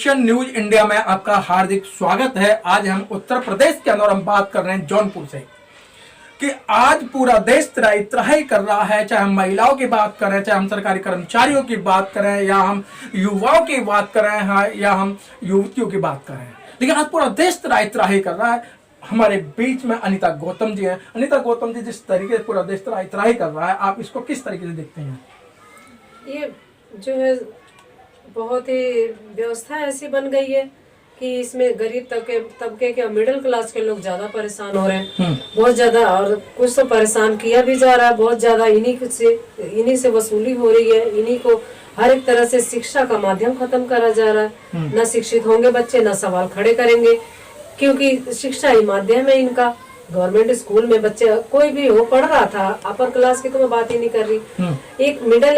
Action news India में आपका हार्दिक स्वागत है। आज हम उत्तर प्रदेश के अंदर हम बात कर रहे हैं जौनपुर से कि आज पूरा देश त्राही त्राही कर रहा है। चाहे हम महिलाओं की बात करें, चाहे हम सरकारी कर्मचारियों की बात करें, या हम युवाओं की बात करें, या हम युवतियों की बात करें, लेकिन आज पूरा देश त्राही त्राही कर रहा है। हमारे बीच में अनीता गौतम जी हैं। अनीता गौतम जी, जिस तरीके से पूरा देश त्राही त्राही कर रहा है, आप इसको किस तरीके से देखते हैं? ये जो है बहुत ही व्यवस्था ऐसी बन गई है कि इसमें गरीब तबके के मिडिल क्लास के लोग ज्यादा परेशान हो रहे हैं, बहुत ज्यादा। और कुछ तो परेशान किया भी जा रहा है बहुत ज्यादा। इन्हीं से वसूली हो रही है। इन्हीं को हर एक तरह से शिक्षा का माध्यम खत्म करा जा रहा है। न शिक्षित होंगे बच्चे, न सवाल खड़े करेंगे, क्योंकि शिक्षा ही माध्यम है इनका। गवर्नमेंट स्कूल में बच्चे कोई भी हो पढ़ रहा था, अपर क्लास की तो मैं बात ही नहीं कर रही, एक मिडिल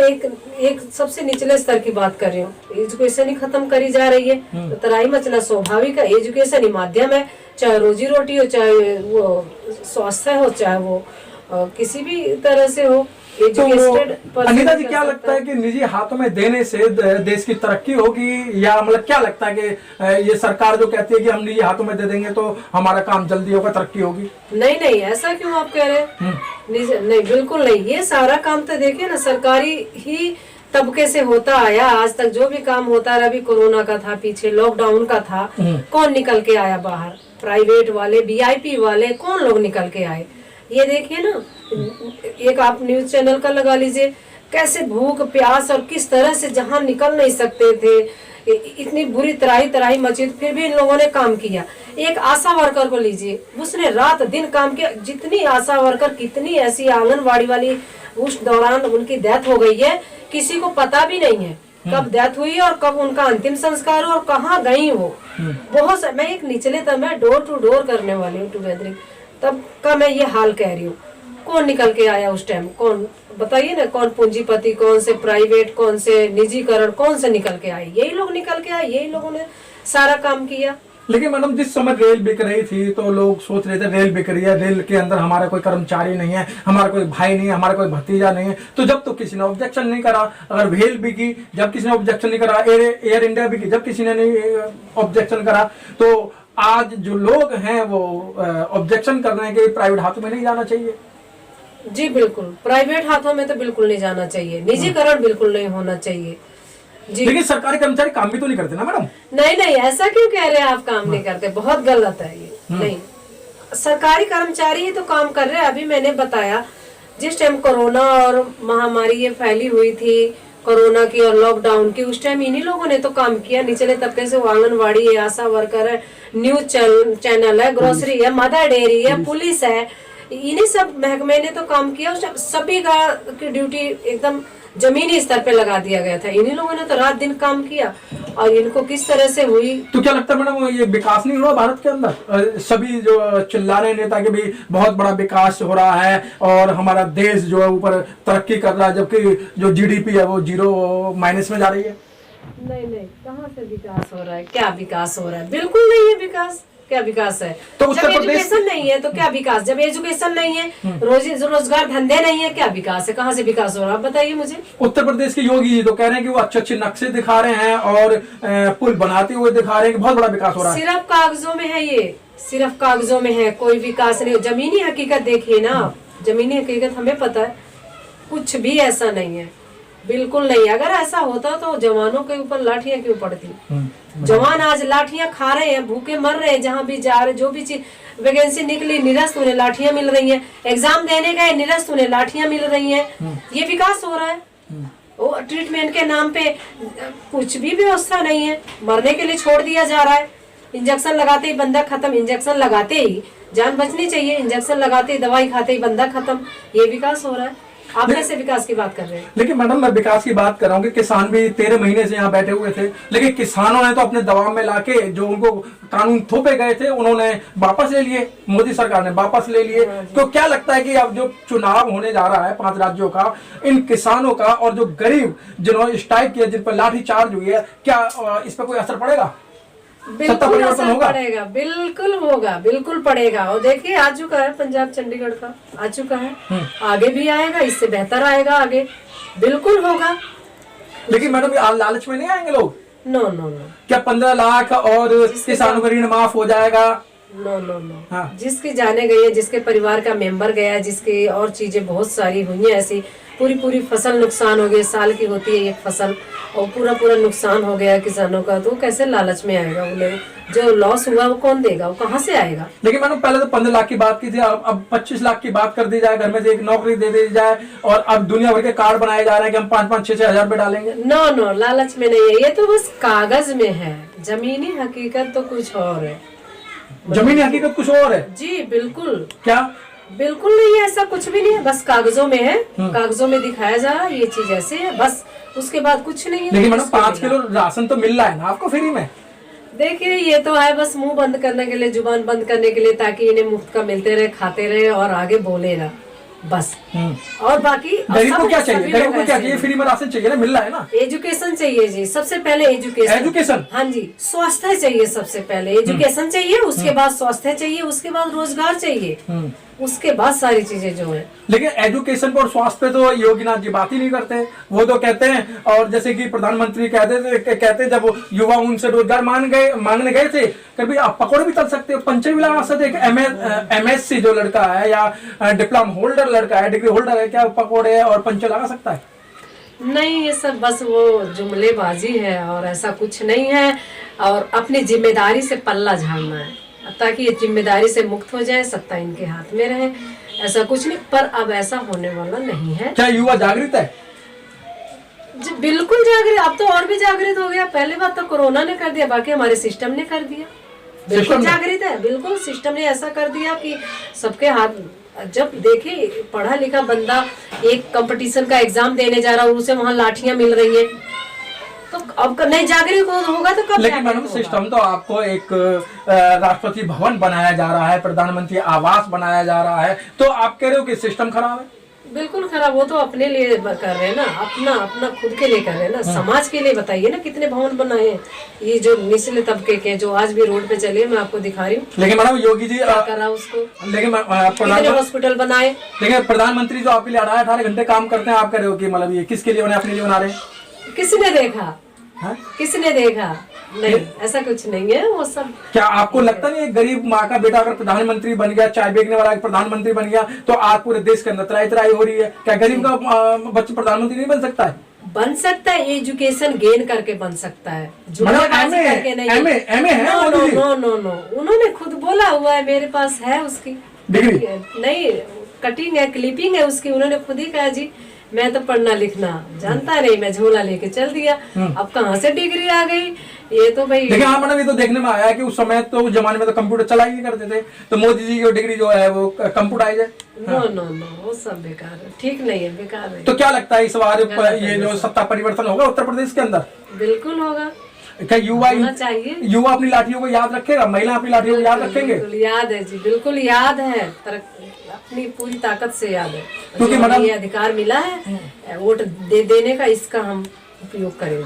एक सबसे निचले स्तर की बात कर रही हूँ। एजुकेशन ही खत्म करी जा रही है, तो तराई मचना स्वाभाविक है। एजुकेशन ही माध्यम है, चाहे रोजी रोटी हो, चाहे वो स्वास्थ्य हो, चाहे वो किसी भी तरह से हो। तो अनीता जी, क्या लगता है कि निजी हाथों में देने से देश की तरक्की होगी, या मतलब क्या लगता है कि ये सरकार जो कहती है कि हम निजी हाथों में दे देंगे तो हमारा काम जल्दी होगा, तरक्की होगी? नहीं, ऐसा क्यों आप कह रहे हैं? नहीं, बिल्कुल नहीं। ये सारा काम तो देखिए ना, सरकारी ही तबके से होता आया आज तक। जो भी काम होता रहा, अभी कोरोना का था, पीछे लॉकडाउन का था, कौन निकल के आया बाहर? प्राइवेट वाले, वीआईपी वाले, कौन लोग निकल के आए? ये देखिए ना, एक आप न्यूज चैनल का लगा लीजिए, कैसे भूख प्यास और किस तरह से जहां निकल नहीं सकते थे, इतनी बुरी तराही मची, फिर भी इन लोगों ने काम किया। एक आशा वर्कर को लीजिए, उसने रात दिन काम किया। जितनी आशा वर्कर, कितनी ऐसी आंगनबाड़ी वाली उस दौरान उनकी डेथ हो गई है, किसी को पता भी नहीं है कब डेथ हुई और कब उनका अंतिम संस्कार हो और कहाँ गई वो। बहुत मैं एक निचले तब मैं डोर टू डोर करने वाली हूँ, टूगेदरिंग तब का मैं ये हाल कह रही हूँ। कौन निकल के आया उस टाइम? कौन बताइए ना? कौन पूंजीपति, कौन से प्राइवेट, कौन से निजीकरण, कौन से निकल के आए? यही लोग निकल के आए, यही लोगों ने सारा काम किया। लेकिन मैडम, जिस समय रेल बिक रही थी तो लोग सोच रहे थे रेल बिक रही है, रेल के अंदर हमारा कोई कर्मचारी नहीं है, हमारा कोई भाई नहीं है, हमारा कोई भतीजा नहीं है। तो जब तो किसी ने ऑब्जेक्शन नहीं करा। अगर रेल बिकी, जब किसी ने ऑब्जेक्शन नहीं करा, एयर इंडिया बिकी, जब किसी ने नहीं ऑब्जेक्शन करा, तो आज जो लोग हैं वो ऑब्जेक्शन कर रहे हैं कि प्राइवेट हाथों में नहीं जाना चाहिए। जी बिल्कुल, प्राइवेट हाथों में तो बिल्कुल नहीं जाना चाहिए, निजीकरण बिल्कुल नहीं होना चाहिए जी। लेकिन सरकारी कर्मचारी काम भी तो नहीं करते ना मैडम? नहीं, ऐसा क्यों कह रहे हैं आप? काम नहीं करते, बहुत गलत है ये। नहीं, सरकारी कर्मचारी ही तो काम कर रहे हैं। अभी मैंने बताया, जिस टाइम कोरोना और महामारी ये फैली हुई थी, कोरोना की और लॉकडाउन की, उस टाइम इन्हीं लोगों ने तो काम किया। निचले तबके से वो आंगनबाड़ी है, आशा वर्कर है, न्यूज चैनल है, ग्रोसरी है, मदर डेयरी है, पुलिस है, इन्हीं सब महकमे ने तो काम किया। सभी का की ड्यूटी एकदम जमीनी स्तर पे लगा दिया गया था। इन्हीं लोगों ने तो रात दिन काम किया, और इनको किस तरह से हुई। तो क्या लगता है मैडम, ये विकास नहीं हुआ भारत के अंदर? सभी जो चिल्ला रहे नेता के भी बहुत बड़ा विकास हो रहा है और हमारा देश जो है ऊपर तरक्की कर रहा है, जबकि जो जीडीपी है वो जीरो माइनस में जा रही है। नहीं, कहाँ से विकास हो रहा है? क्या विकास हो रहा है? बिल्कुल नहीं है विकास। क्या विकास है? तो जब एजुकेशन नहीं है तो क्या विकास? जब एजुकेशन नहीं है, रोजगार धंधे नहीं है, क्या विकास है? कहाँ से विकास हो रहा है? आप बताइए मुझे। उत्तर प्रदेश के योगी जी तो कह रहे हैं कि वो अच्छे अच्छे नक्शे दिखा रहे हैं और पुल बनाते हुए दिखा रहे हैं कि बहुत बड़ा विकास हो रहा है। सिर्फ कागजों में है ये, सिर्फ कागजों में है, कोई विकास नहीं। जमीनी हकीकत देखिए ना, जमीनी हकीकत हमें पता है, कुछ भी ऐसा नहीं है, बिल्कुल नहीं। अगर ऐसा होता तो जवानों के ऊपर लाठियां क्यों पड़ती? जवान आज लाठियां खा रहे हैं, भूखे मर रहे हैं। जहां भी जा रहे, जो भी चीज वैकेंसी निकली, निरस्त उन्हें लाठियां मिल रही हैं। एग्जाम देने गए, निरस्त उन्हें लाठियां मिल रही हैं। ये विकास हो रहा है? वो ट्रीटमेंट के नाम पे कुछ भी व्यवस्था नहीं है, मरने के लिए छोड़ दिया जा रहा है। इंजेक्शन लगाते ही बंदा खत्म, इंजेक्शन लगाते ही जान बचनी चाहिए, इंजेक्शन लगाते ही, दवाई खाते ही बंदा खत्म। ये विकास हो रहा है? आप कैसे विकास की बात कर रहे हैं? लेकिन मैडम, मैं विकास की बात कर रहा हूँ कि किसान भी 13 महीने से यहाँ बैठे हुए थे, लेकिन किसानों ने तो अपने दबाव में लाके जो उनको कानून थोपे गए थे उन्होंने वापस ले लिए, मोदी सरकार ने वापस ले लिए। तो क्या लगता है कि अब जो चुनाव होने जा रहा है 5 राज्यों का, इन किसानों का और जो गरीब जिन्होंने स्ट्राइक किया, जिन पर लाठी चार्ज हुई है, क्या इस पर कोई असर पड़ेगा? बिल्कुल असर पड़ेगा, बिल्कुल होगा, बिल्कुल पड़ेगा। और देखिए, आ चुका है पंजाब चंडीगढ़ का, आ चुका है, आगे भी आएगा, इससे बेहतर आएगा आगे, बिल्कुल होगा। लेकिन मैडम, लालच में नहीं आएंगे लोग? नो नो नो क्या 15 लाख और किसानों का ऋण माफ हो जाएगा? No no no. हाँ। जिसकी जाने गई है, जिसके परिवार का मेंबर गया है, जिसकी और चीजें बहुत सारी हुई हैं ऐसी, पूरी पूरी फसल नुकसान हो गई। साल की होती है एक फसल और पूरा पूरा नुकसान हो गया किसानों का, तो कैसे लालच में आएगा? उन्हें जो लॉस हुआ वो कौन देगा? वो कहाँ से आएगा? लेकिन मैडम पहले तो 15 लाख की बात की थी, अब 25 लाख की बात कर दी जाए, घर में से एक नौकरी दे दी जाए, और अब दुनिया भर के कार्ड बनाए जा रहे हैं कि हम 5-5, 6-6 हजार रुपए डालेंगे। नो नो, लालच में नहीं है, ये तो बस कागज में है। जमीनी हकीकत तो कुछ और है। जमीनी हकीकत कुछ और है जी बिल्कुल। क्या? बिल्कुल नहीं है, ऐसा कुछ भी नहीं है, बस कागजों में है। कागजों में दिखाया जा रहा है ये चीज ऐसे है, बस उसके बाद कुछ नहीं है। लेकिन मैडम 5 किलो राशन तो मिल रहा है ना आपको फ्री में? देखिए ये तो है बस मुंह बंद करने के लिए, जुबान बंद करने के लिए, ताकि इन्हें मुफ्त का मिलते रहे, खाते रहे और आगे बोले ना, बस। और बाकी गरीब को क्या चाहिए? गरीब को क्या चाहिए? फ्री में राशन चाहिए ना, मिल रहा है ना। एजुकेशन चाहिए जी, सबसे पहले एजुकेशन। एजुकेशन? हाँ जी। स्वास्थ्य चाहिए सबसे पहले, एजुकेशन चाहिए, उसके बाद स्वास्थ्य चाहिए, उसके बाद रोजगार चाहिए, उसके बाद सारी चीजें जो है। लेकिन एजुकेशन पर और स्वास्थ्य पे तो योगीनाथ जी बात ही नहीं करते। वो तो कहते हैं, और जैसे कि प्रधानमंत्री कहते जब युवा उनसे रोजगार मांगने गए थे, कभी आप पकौड़े भी तल सकते हो, पंचे भी लगा सकते। MSc जो लड़का है या डिप्लोमा होल्डर लड़का है, डिग्री होल्डर है, क्या पकौड़े और पंचे लगा सकता है? नहीं, ये सब बस वो जुमलेबाजी है और ऐसा कुछ नहीं है। और अपनी जिम्मेदारी से पल्ला झाड़ना है ताकि ये जिम्मेदारी से मुक्त हो जाए, सत्ता इनके हाथ में रहे, ऐसा कुछ नहीं। पर अब ऐसा होने वाला नहीं है। क्या युवा जागृत है? जी बिल्कुल जागृत, अब तो और भी जागृत हो गया। पहले बात तो कोरोना ने कर दिया, बाकी हमारे सिस्टम ने कर दिया। बिल्कुल जागृत है, बिल्कुल सिस्टम ने ऐसा कर दिया कि सबके हाथ। जब देखिए पढ़ा लिखा बंदा एक कंपटीशन का एग्जाम देने जा रहा है, उसे वहां लाठियां मिल रही है, तो अब नहीं जागरूक होगा तो कब? लेकिन मैडम सिस्टम तो आपको एक राष्ट्रपति भवन बनाया जा रहा है, प्रधानमंत्री आवास बनाया जा रहा है, तो आप कह रहे हो कि सिस्टम खराब है? बिल्कुल खराब। वो तो अपने लिए कर रहे हैं ना, अपना खुद के लिए कर रहे हैं ना, समाज के लिए बताइए ना कितने भवन बनाए हैं ये जो निचले तबके के, जो आज भी रोड पे चलिए मैं आपको दिखा रही हूँ। लेकिन मैडम योगी जी क्या कर रहा उसको? लेकिन कितने हॉस्पिटल बनाए। लेकिन प्रधानमंत्री जो आपके लिए 18 घंटे काम करते हैं, आप कह रहे हो कि मतलब ये किसके लिए बने? अपने लिए बना रहे हैं? किसने देखा? किसने देखा? नहीं, ऐसा कुछ नहीं है वो सब। क्या आपको लगता नहीं है गरीब माँ का बेटा अगर प्रधानमंत्री बन गया, चाय बेचने वाला प्रधानमंत्री बन गया, तो आज पूरे देश के अंदर त्राई हो रही है? क्या गरीब का बच्चा प्रधानमंत्री नहीं बन सकता है? बन सकता है, एजुकेशन गेन करके बन सकता है, जुमलेबाजी करके नहीं। एमए है? नो नो नो, उन्होंने खुद बोला हुआ है, मेरे पास है उसकी डिग्री। नहीं, कटिंग है, क्लिपिंग है उसकी। उन्होंने खुद ही कहा जी मैं तो पढ़ना लिखना जानता नहीं, मैं झोला लेके चल दिया। अब कहाँ से डिग्री आ गई? ये तो भाई। लेकिन हाँ मैडम, ये तो देखने में आया कि उस समय तो उस जमाने में तो कंप्यूटर चला ही नहीं करते थे, तो मोदी जी की डिग्री जो है वो कंप्यूटराइज है। नो नो नो, वो सब बेकार है, ठीक नहीं है, बेकार है। तो क्या लगता है इस बार ये जो सत्ता परिवर्तन होगा उत्तर प्रदेश के अंदर? बिल्कुल होगा। क्या युवा अपनी लाठियों को याद रखेगा? महिला अपनी लाठियों को याद रखेंगे? याद है जी, बिल्कुल याद है, अपनी पूरी ताकत से याद है। क्योंकि मैडम ये अधिकार मिला है वोट देने का, इसका हम उपयोग करेंगे।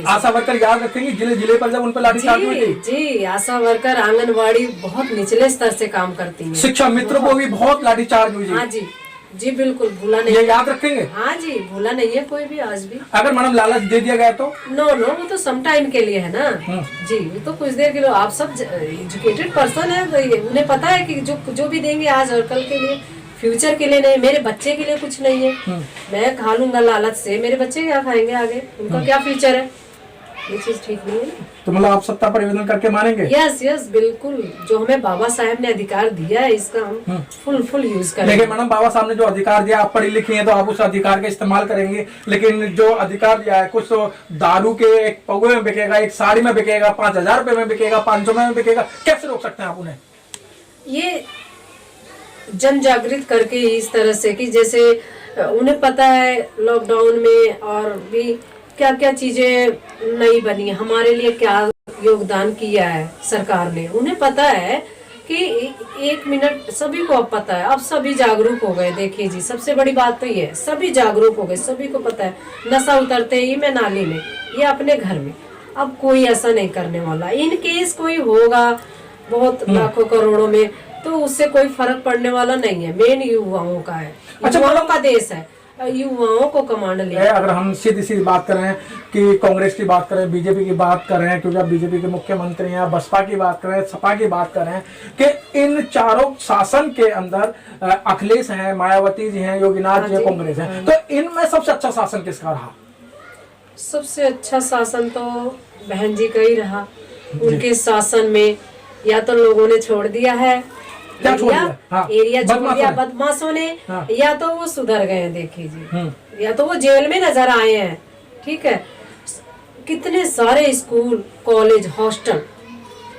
आशा वर्कर याद रखेंगे जिले जिले पर जब उन पर लाठीचार्ज हुई थी? जी, आशा वर्कर आंगनवाड़ी बहुत निचले स्तर से काम करती है। शिक्षा मित्रों को भी बहुत लाठीचार्ज हुई। हाँ जी जी, बिल्कुल भूला नहीं। ये याद रखेंगे? हाँ जी, भूला नहीं है कोई भी आज भी। अगर मैडम लालच दे दिया गया तो? नो नो, वो तो सम टाइम के लिए है ना जी, वो तो कुछ देर के लिए। आप सब एजुकेटेड पर्सन है, तो उन्हें पता है कि जो भी देंगे आज और कल के लिए, फ्यूचर के लिए नहीं। मेरे बच्चे के लिए कुछ नहीं है, मैं खा लूंगा लालच से, मेरे बच्चे क्या खाएंगे आगे? उनका क्या फ्यूचर है? ये चीज ठीक नहीं है। तो मतलब आप सत्ता परिवर्तन करके मानेंगे? यस यस, बिल्कुल। जो हमें बाबा साहब ने अधिकार दिया है, इसका हम फुल यूज करेंगे। लेकिन मैडम बाबा साहब ने जो अधिकार दिया, आप पढ़ी लिखी हैं तो आप उस अधिकार का इस्तेमाल करेंगे, लेकिन जो अधिकार दिया है, कुछ तो दारू के एक पौवे में बिकेगा, एक साड़ी में बिकेगा, 5000 रुपए में बिकेगा, 500 में बिकेगा, कैसे रोक सकते हैं आप उन्हें? ये जन जागृत करके इस तरह से कि जैसे उन्हें पता है लॉकडाउन में और भी क्या क्या चीजें नई बनी, हमारे लिए क्या योगदान किया है सरकार ने, उन्हें पता है कि 1 मिनट। सभी को अब पता है, अब सभी जागरूक हो गए। देखिए जी, सबसे बड़ी बात तो ये है, सभी जागरूक हो गए, सभी को पता है। नशा उतरते ही मैं नाली में, ये अपने घर में, अब कोई ऐसा नहीं करने वाला। इन केस कोई होगा बहुत लाखों करोड़ों में, तो उससे कोई फर्क पड़ने वाला नहीं है। मेन युवाओं का है, युवाओं का देश है। युवाओं को कमांड लिया। अगर हम सीधी सीधी बात करें कि कांग्रेस की बात करें, बीजेपी की बात करें, क्योंकि अब बीजेपी के मुख्यमंत्री हैं, बसपा की बात करें, सपा की बात करें, कि इन चारों शासन के अंदर अखिलेश हैं, मायावती जी हैं, योगीनाथ जी हैं, कांग्रेस है, तो इनमें सबसे अच्छा शासन किसका रहा? सबसे अच्छा शासन तो बहन जी का ही रहा। उनके शासन में या तो लोगों ने छोड़ दिया है, क्या छोड़ दिया? हाँ, एरिया छोड़ दिया बदमाशों ने, हाँ, या तो वो सुधर गए हैं, देखिए जी, या तो वो जेल में नजर आए हैं। ठीक है, कितने सारे स्कूल, कॉलेज, हॉस्टल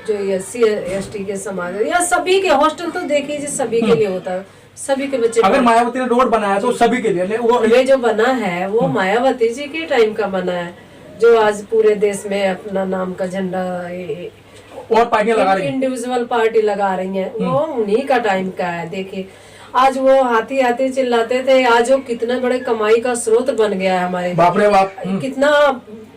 जो SC ST के समाज या सभी के हॉस्टल तो देखिए जी, सभी के लिए होता है, सभी के बच्चे। अगर मायावती ने रोड बनाया तो सभी के लिए, वो ये जो बना है वो मायावती जी के टाइम का बना है, जो आज पूरे देश में अपना नाम का झंडा और पार्टियां लगा रही हैं, इंडिविजुअल पार्टी लगा रही हैं, वो उन्हीं का टाइम का है। देखिए आज वो हाथी हाथी चिल्लाते थे, आज वो कितना बड़े कमाई का स्रोत बन गया है हमारे। बाप रे बाप, कितना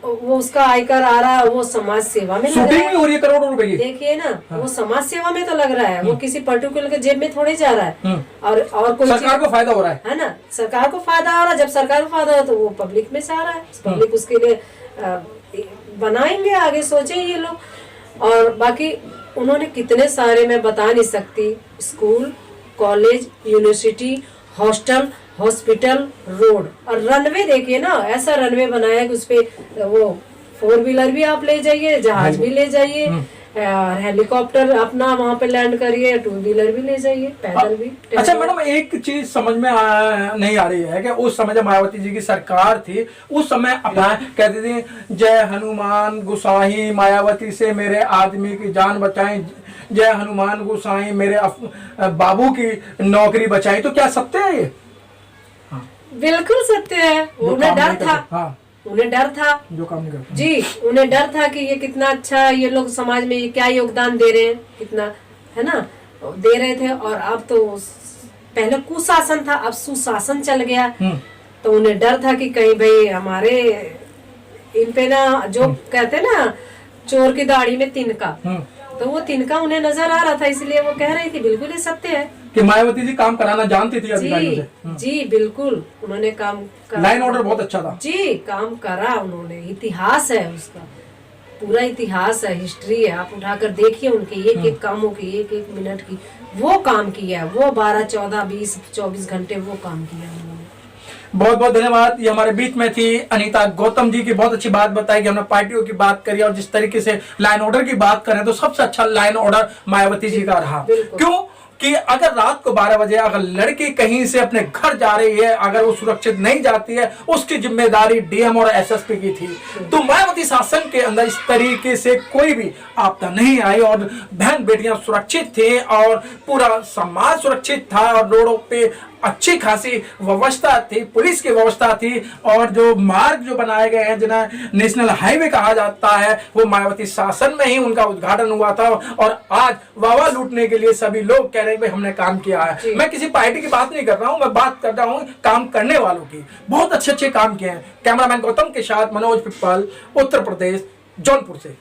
वो उसका आयकर आ रहा है, वो समाज सेवा में लग रहा शूटिंग है। भी हो रही है करोड़ों रुपए की। देखिए ना, वो समाज सेवा में तो लग रहा है, वो किसी पर्टिकुलर के जेब में थोड़ी जा रहा है। और कोई सरकार को फायदा हो रहा है ना, सरकार को फायदा हो रहा है। जब सरकार को फायदा हो तो वो पब्लिक में से आ रहा है, पब्लिक उसके लिए बनाएंगे, आगे सोचे ये लोग। और बाकी उन्होंने कितने सारे, मैं बता नहीं सकती, school, college, university, hostel, hospital, road और रनवे। देखिए ना, ऐसा रनवे बनाया है कि उसपे वो 4 व्हीलर भी आप ले जाइए, जहाज भी ले जाइए, हेलीकॉप्टर अपना वहाँ पे लैंड करिए, 2 व्हीलर भी ले जाइए, पैदल भी। अच्छा मैडम, एक चीज समझ में नहीं आ रही है कि उस समय जब मायावती जी की सरकार थी, उस समय अपना कहती थी जय हनुमान गोसाई मायावती से मेरे आदमी की जान बचाई, जय हनुमान गोसाई मेरे बाबू की नौकरी बचाई। तो क्या सत्य है ये? बिल्कुल सत्य है। उन्हें डर था, हाँ, उन्हें डर था, जो काम नहीं करते जी, उन्हें डर था कि ये कितना अच्छा है, ये लोग समाज में ये क्या योगदान दे रहे हैं, कितना है ना, दे रहे थे। और अब तो पहले कुशासन था, अब सुशासन चल गया, तो उन्हें डर था कि कहीं भाई हमारे इन पे ना, जो कहते ना चोर की दाढ़ी में तिनका, तो वो तिनका उन्हें नजर आ रहा था, इसलिए वो कह रही थी। बिल्कुल ये सत्य है कि मायावती जी काम कराना जानती थी अधिकारियों से। जी बिल्कुल, उन्होंने काम करा, लाइन ऑर्डर बहुत अच्छा था जी, काम करा उन्होंने। इतिहास है उसका, पूरा इतिहास है, हिस्ट्री है, आप उठाकर देखिए उनके एक एक कामों की, एक एक मिनट की वो काम किया, वो 12, 14, 20, 24 घंटे वो काम किया उन्होंने। बहुत बहुत धन्यवाद। ये हमारे बीच में थी अनीता गौतम जी की बहुत अच्छी बात बताई कि हमने पार्टियों की बात करी और जिस तरीके से लाइन ऑर्डर की बात करें तो सबसे अच्छा लाइन ऑर्डर मायावती जी का रहा। क्यों कि अगर रात को 12 बजे अगर लड़की कहीं से अपने घर जा रही है, अगर वो सुरक्षित नहीं जाती है, उसकी जिम्मेदारी DM और SSP की थी। तो मायावती शासन के अंदर इस तरीके से कोई भी आपदा नहीं आई और बहन बेटियां सुरक्षित थे और पूरा समाज सुरक्षित था और रोडों पे अच्छी खासी व्यवस्था थी, पुलिस की व्यवस्था थी और जो मार्ग जो बनाए गए हैं जिन्हें नेशनल हाईवे कहा जाता है, वो मायावती शासन में ही उनका उद्घाटन हुआ था। और आज वावा लूटने के लिए सभी लोग कह रहे हैं भाई हमने काम किया है। मैं किसी पार्टी की बात नहीं कर रहा हूं, मैं बात कर रहा हूं काम करने वालों की। बहुत अच्छे अच्छे काम किए हैं। कैमरामैन गौतम के साथ मनोज पिप्पल, उत्तर प्रदेश, जौनपुर से।